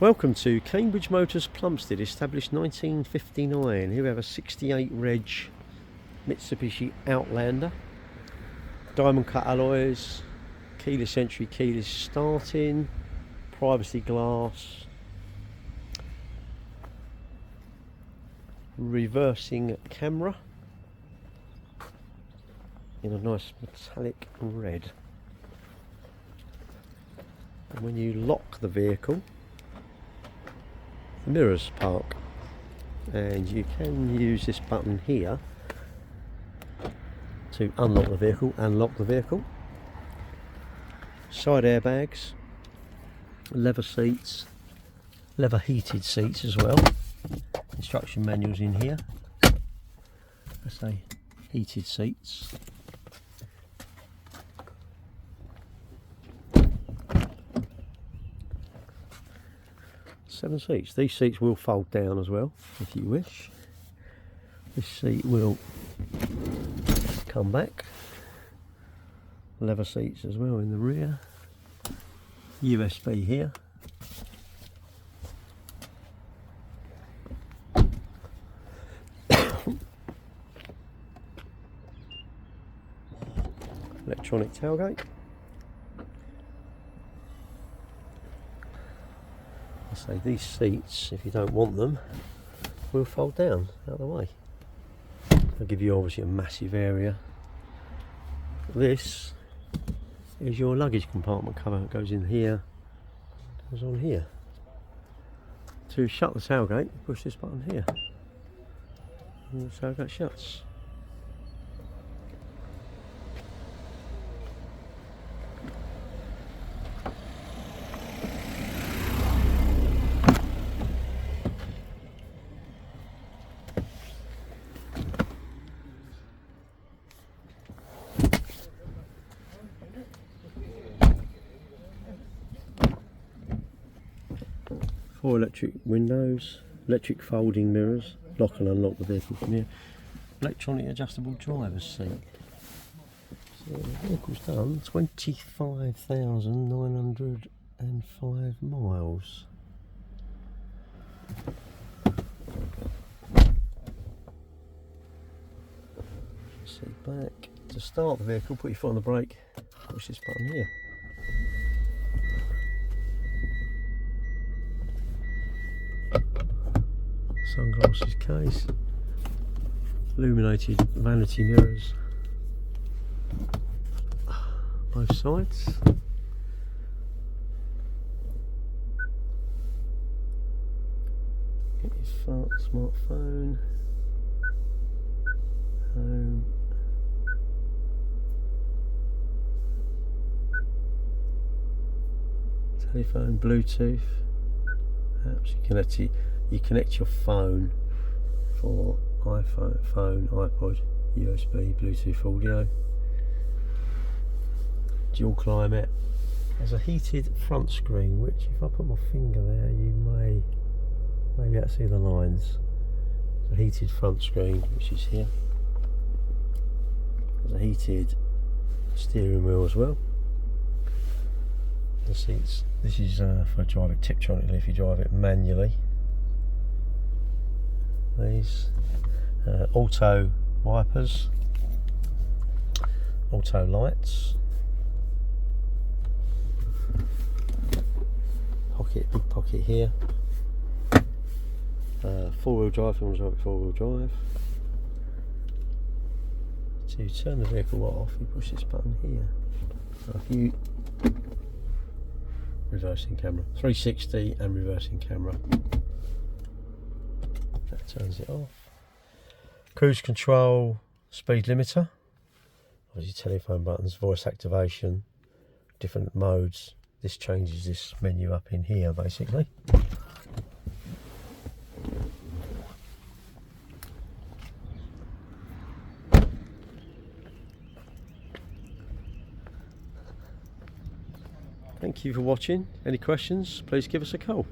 Welcome to Cambridge Motors Plumstead, established 1959. Here we have a 68 reg Mitsubishi Outlander. Diamond cut alloys, keyless entry, keyless starting, privacy glass, reversing camera in a nice metallic red. And when you lock the vehicle, the mirrors park, and you can use this button here to unlock the vehicle and lock the vehicle. Side airbags, leather seats, leather heated seats as well. Instruction manuals in here. I say heated seats. Seven seats. These seats will fold down as well if you wish. This seat will come back. Leather seats as well in the rear. USB here. Electronic tailgate. I say these seats, if you don't want them, will fold down out of the way. They'll give you obviously a massive area. This is your luggage compartment cover. It goes in here, goes on here. To shut the tailgate, push this button here, and the tailgate shuts. Four electric windows, electric folding mirrors, lock and unlock the vehicle from here, electronic adjustable driver's seat. So the vehicle's done 25,905 miles. Seat back. To start the vehicle, put your foot on the brake, push this button here. Sunglasses case, illuminated vanity mirrors, both sides. Get your smartphone, home, telephone, Bluetooth, apps. You connect your phone for iPhone, iPod, USB, Bluetooth audio. Dual climate. There's a heated front screen, which if I put my finger there, you may be able to see the lines. There's a heated front screen, which is here. There's a heated steering wheel as well. The seats. This is for drive it tiptronically if you drive it manually. These auto wipers, auto lights, big pocket here, four-wheel drive, if you want to drive it four-wheel drive. To turn the vehicle off, you push this button here. So if you reversing camera, 360 and reversing camera. That turns it off. Cruise control, speed limiter, obviously telephone buttons, voice activation, different modes. This changes this menu up in here basically. Thank you for watching. Any questions, please give us a call.